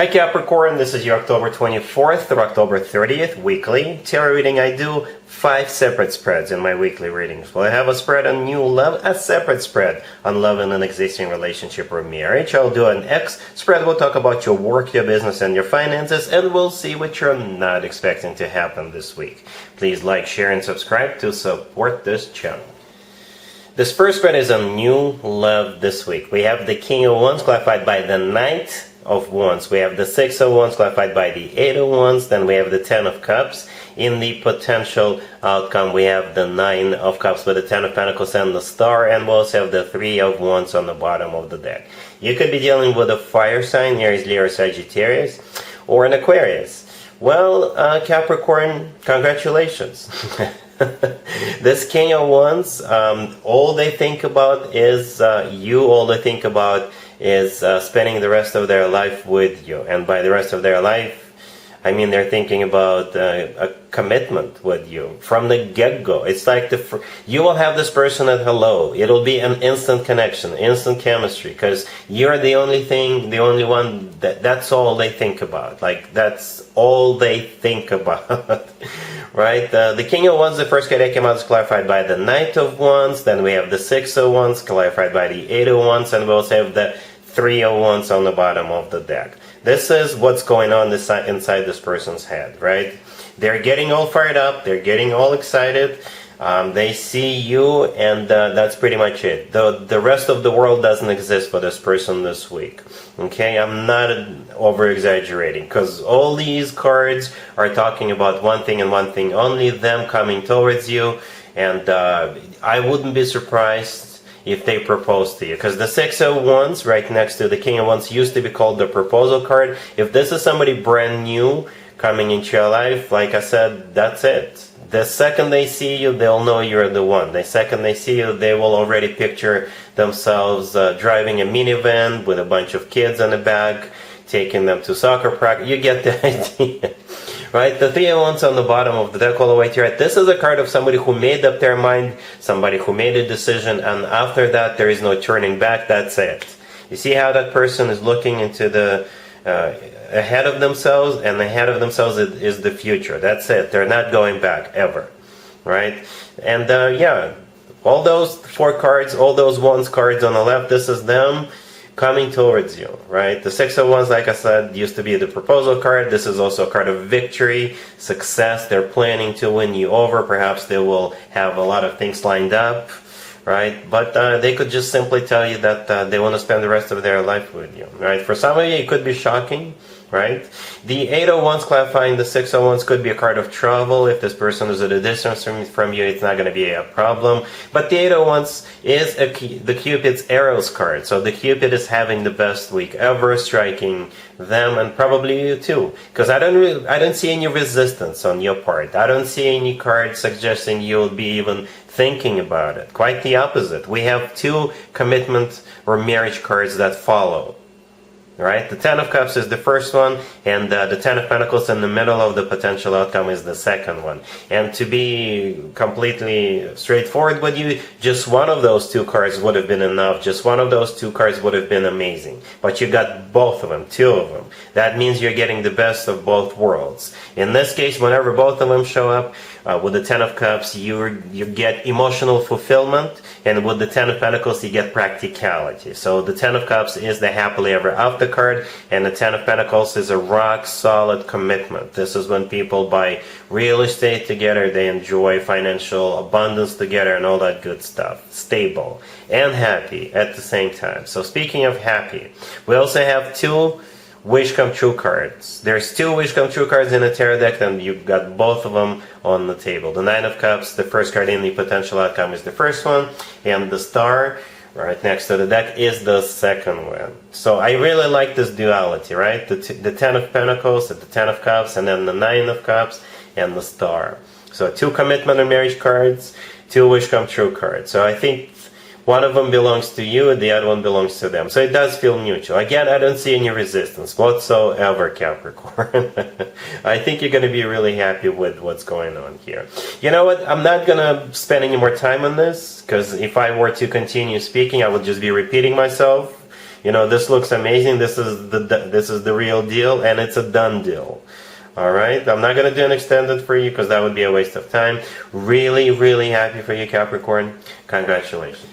Hi Capricorn, this is your October 24th through October 30th weekly tarot reading. I do 5 separate spreads in my weekly readings. Well, I have a spread on new love, a separate spread on love in an existing relationship or marriage. I'll do an X spread. We'll talk about your work, your business, and your finances, and we'll see what you're not expecting to happen this week. Please like, share, and subscribe to support this channel. This first spread is on new love this week. We have the King of Wands clarified by the Knight of Wands. We have the Six of Wands clarified by the Eight of Wands. Then we have the Ten of Cups. In the potential outcome, we have the Nine of Cups with the Ten of Pentacles and the Star. And we also have the Three of Wands on the bottom of the deck. You could be dealing with a fire sign, Aries, Leo, Sagittarius, or an Aquarius. Well, Capricorn, congratulations. This King of Wands, all they think about is you. All they think about is spending the rest of their life with you. And by the rest of their life, I mean they're thinking about a commitment with you from the get-go. It's like you will have this person at hello. It'll be an instant connection, instant chemistry, because you're the only thing, the only one, that's all they think about. Like, that's all they think about. Right? The King of Wands, the first card that came out, is clarified by the Knight of Wands. Then we have the Six of Wands clarified by the Eight of Wands, and we also have the Three of Wands on the bottom of the deck. This is what's going on inside this person's head, right? They're getting all fired up. They're getting all excited. They see you, and that's pretty much it. The rest of the world doesn't exist for this person this week. Okay, I'm not over-exaggerating, because all these cards are talking about one thing and one thing only, them coming towards you, and I wouldn't be surprised if they propose to you, because the Six of Wands right next to the King of Wands used to be called the proposal card. If this is somebody brand new coming into your life, like I said, that's it. The second they see you, they'll know you're the one. The second they see you, they will already picture themselves driving a minivan with a bunch of kids in the back, taking them to soccer practice. You get the idea. Right? The Three of Wands on the bottom of the deck all the way to right. This is a card of somebody who made up their mind, somebody who made a decision, and after that there is no turning back. That's it. You see how that person is looking into the ahead of themselves, and ahead of themselves is the future. That's it. They're not going back ever. Right? And yeah, all those 4 cards, all those Wands cards on the left, this is them coming towards you, right? The Six of Wands, like I said, used to be the proposal card. This is also a card of victory, success. They're planning to win you over. Perhaps they will have a lot of things lined up, right? But they could just simply tell you that they want to spend the rest of their life with you, right? For some of you, it could be shocking, right? The Eight of Wands clarifying the Six of Wands could be a card of travel. If this person is at a distance from you, it's not going to be a problem. But the Eight of Wands is the Cupid's arrows card. So the Cupid is having the best week ever, striking them and probably you too. Because I don't see any resistance on your part. I don't see any card suggesting you'll be even thinking about it. Quite the opposite. We have 2 commitment or marriage cards that follow. Right? The Ten of Cups is the first one, and the Ten of Pentacles in the middle of the potential outcome is the second one. And to be completely straightforward with you, just one of those 2 cards would have been enough. Just one of those 2 cards would have been amazing. But you got both of them, 2 of them. That means you're getting the best of both worlds. In this case, whenever both of them show up, with the Ten of Cups, you get emotional fulfillment, and with the Ten of Pentacles, you get practicality. So the Ten of Cups is the happily ever after card, and the Ten of Pentacles is a rock-solid commitment. This is when people buy real estate together, they enjoy financial abundance together, and all that good stuff. Stable and happy at the same time. So speaking of happy, we also have 2 wish come true cards. There's 2 wish come true cards in the tarot deck, and you've got both of them on the table. The Nine of Cups, the first card in the potential outcome, is the first one, and the Star right next to the deck is the second one. So I really like this duality, right? The Ten of Pentacles, the Ten of Cups, and then the Nine of Cups and the Star. So 2 commitment and marriage cards, 2 wish come true cards. So I think one of them belongs to you and the other one belongs to them. So it does feel mutual. Again, I don't see any resistance whatsoever, Capricorn. I think you're going to be really happy with what's going on here. You know what? I'm not going to spend any more time on this, because if I were to continue speaking, I would just be repeating myself. you know, this looks amazing, this is the real deal, and it's a done deal. Alright, I'm not going to do an extended for you because that would be a waste of time. Really, really happy for you, Capricorn. Congratulations.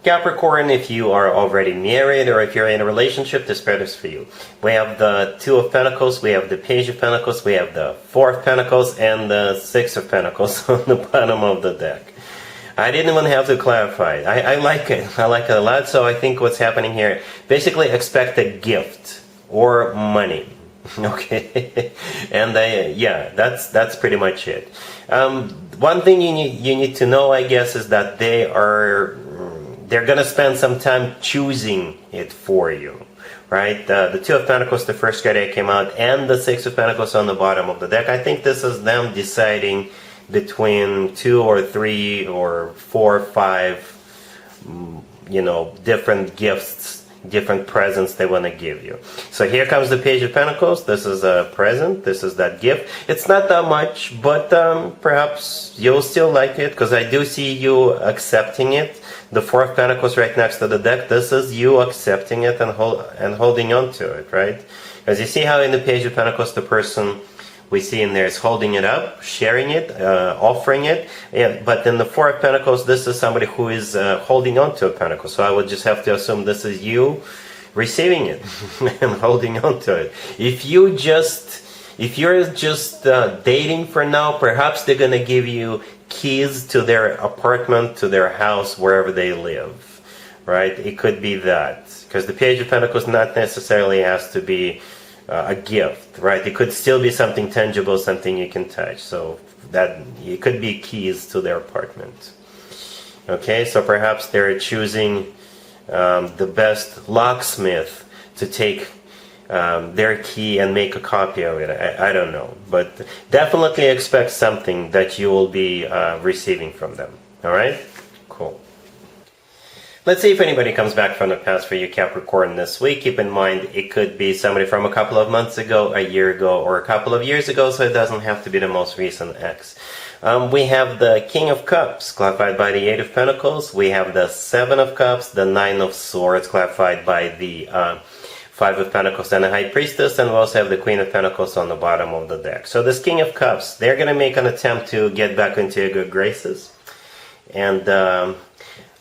Capricorn, if you are already married or if you're in a relationship, this spread is for you. We have the Two of Pentacles, we have the Page of Pentacles, we have the Four of Pentacles, and the Six of Pentacles on the bottom of the deck. I didn't even have to clarify. I like it. I like it a lot. So I think what's happening here, basically expect a gift or money. Okay, and yeah, that's pretty much it. One thing you need to know, I guess, is that they're gonna spend some time choosing it for you, right? The Two of Pentacles, the first card that came out, and the Six of Pentacles on the bottom of the deck. I think this is them deciding between 2 or 3 or 4 or 5, you know, different gifts, different presents they want to give you. So here comes the Page of Pentacles. This is a present. This is that gift. It's not that much, but perhaps you'll still like it because I do see you accepting it. The Four of Pentacles right next to the deck. This is you accepting it and holding on to it, right? Because you see how in the Page of Pentacles the person we see in there is holding it up, sharing it, offering it. But in the Four of Pentacles, this is somebody who is holding on to a pentacle. So I would just have to assume this is you receiving it and holding on to it. If you're just dating for now, perhaps they're going to give you keys to their apartment, to their house, wherever they live, right? It could be that. Because the Page of Pentacles not necessarily has to be a gift, right? It could still be something tangible, something you can touch. So that it could be keys to their apartment. Okay, so perhaps they're choosing the best locksmith to take their key and make a copy of it. I don't know, but definitely expect something that you will be receiving from them. All right, cool. Let's see if anybody comes back from the past for you, Capricorn, this week. Keep in mind, it could be somebody from a couple of months ago, a year ago, or a couple of years ago, so it doesn't have to be the most recent ex. We have the King of Cups, clarified by the Eight of Pentacles. We have the Seven of Cups, the Nine of Swords, clarified by the Five of Pentacles and the High Priestess, and we also have the Queen of Pentacles on the bottom of the deck. So this King of Cups, they're going to make an attempt to get back into your good graces. And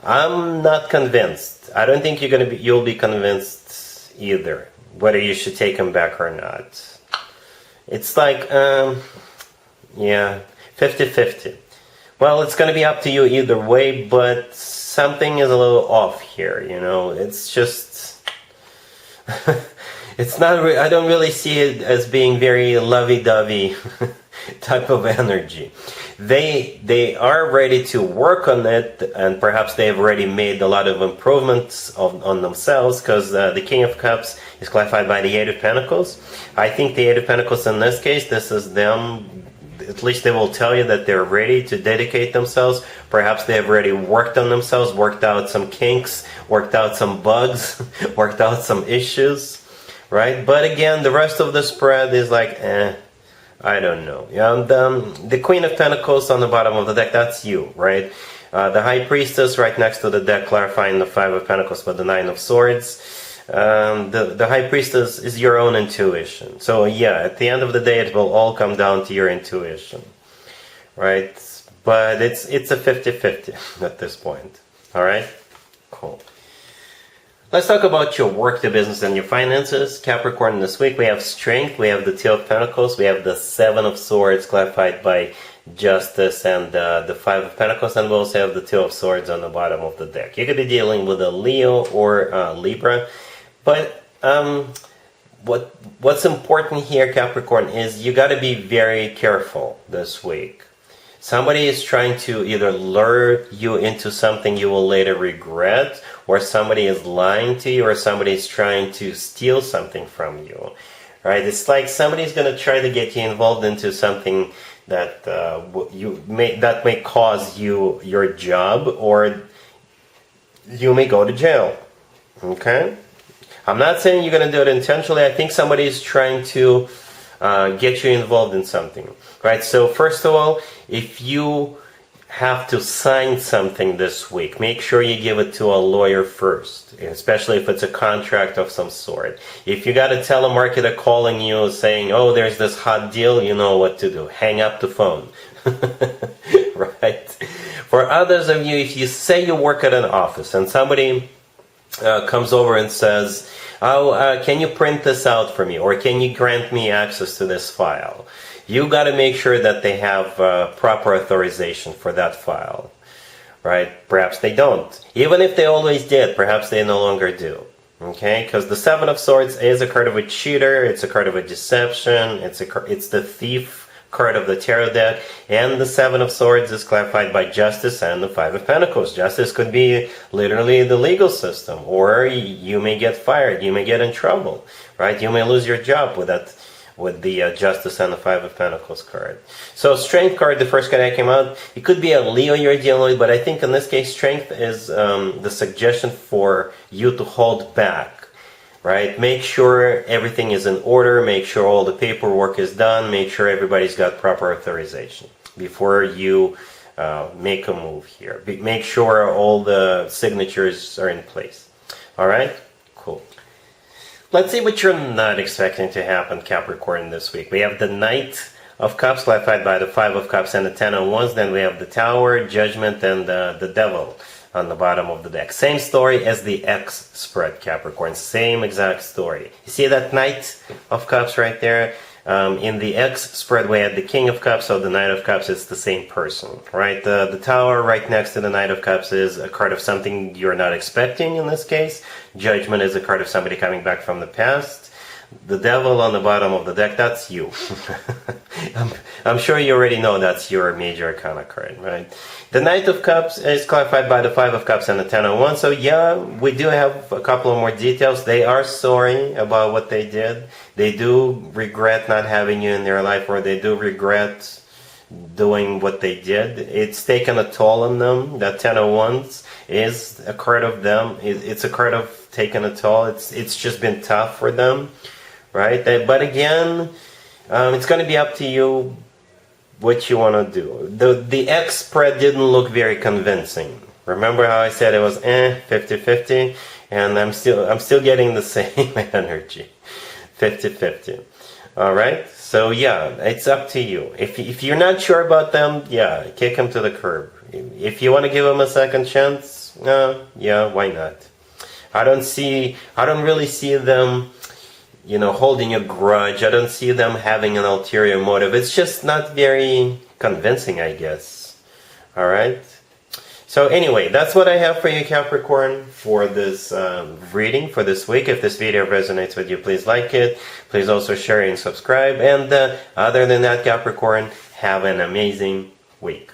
I'm not convinced. I don't think you'll be convinced either, whether you should take him back or not. It's like, yeah, 50-50. Well, it's going to be up to you either way, but something is a little off here, you know. It's just, it's not, I don't really see it as being very lovey-dovey type of energy. They are ready to work on it, and perhaps they have already made a lot of improvements on themselves, because the King of Cups is clarified by the Eight of Pentacles. I think the Eight of Pentacles in this case, this is them, at least they will tell you that they're ready to dedicate themselves. Perhaps they have already worked on themselves, worked out some kinks, worked out some bugs, worked out some issues, right? But again, the rest of the spread is like, I don't know. And the Queen of Pentacles on the bottom of the deck, that's you, right? The High Priestess right next to the deck, clarifying the Five of Pentacles with the Nine of Swords. The High Priestess is your own intuition. So yeah, at the end of the day, it will all come down to your intuition, right? But it's a 50-50 at this point. All right? Cool. Let's talk about your work, the business, and your finances. Capricorn, this week we have Strength, we have the Two of Pentacles, we have the Seven of Swords, clarified by Justice, and the Five of Pentacles, and we also have the Two of Swords on the bottom of the deck. You could be dealing with a Leo or Libra, but what's important here, Capricorn, is you got to be very careful this week. Somebody is trying to either lure you into something you will later regret, or somebody is lying to you, or somebody is trying to steal something from you. Right? It's like somebody's going to try to get you involved into something that may cause you your job, or you may go to jail. Okay? I'm not saying you're going to do it intentionally. I think somebody is trying to get you involved in something. Right? So first of all, if you have to sign something this week, make sure you give it to a lawyer first, especially if it's a contract of some sort. If you got a telemarketer calling you saying, oh, there's this hot deal, you know what to do. Hang up the phone. Right? For others of you, if you say you work at an office and somebody comes over and says, oh, can you print this out for me? Or can you grant me access to this file? You got to make sure that they have proper authorization for that file, right? Perhaps they don't. Even if they always did, perhaps they no longer do. Okay? Because the Seven of Swords is a card of a cheater, it's a card of a deception, it's the thief card of the tarot deck, and the Seven of Swords is clarified by Justice and the Five of Pentacles. Justice could be literally the legal system, or you may get fired, you may get in trouble, right? You may lose your job with the Justice and the Five of Pentacles card. So Strength card, the first card that came out, it could be a Leo you're dealing with, but I think in this case Strength is the suggestion for you to hold back. Right? Make sure everything is in order, make sure all the paperwork is done, make sure everybody's got proper authorization before you make a move here. Make sure all the signatures are in place. Alright? Cool. Let's see what you're not expecting to happen, Capricorn, this week. We have the Knight of Cups, clarified by the Five of Cups and the Ten of Wands. Then we have the Tower, Judgment, and the Devil on the bottom of the deck. Same story as the X spread, Capricorn. Same exact story. You see that Knight of Cups right there? In the X spread, we had the King of Cups, so the Knight of Cups is the same person, right? The Tower right next to the Knight of Cups is a card of something you're not expecting in this case. Judgment is a card of somebody coming back from the past. The Devil on the bottom of the deck, that's you. I'm sure you already know that's your major arcana card, right? The Knight of Cups is clarified by the Five of Cups and the Ten of Wands. So yeah, we do have a couple of more details. They are sorry about what they did. They do regret not having you in their life, or they do regret doing what they did. It's taken a toll on them. That Ten of Wands is a card of them. It's a card of taking a toll. It's just been tough for them, right? But again, it's going to be up to you what you want to do. The X spread didn't look very convincing. Remember how I said it was 50-50, and I'm still getting the same energy, 50-50. All right. So yeah, it's up to you. If you're not sure about them, yeah, kick them to the curb. If you want to give them a second chance, yeah, why not? I don't really see them, holding a grudge. I don't see them having an ulterior motive. It's just not very convincing, I guess. All right. So anyway, that's what I have for you, Capricorn, for this reading for this week. If this video resonates with you, please like it. Please also share and subscribe. And other than that, Capricorn, have an amazing week.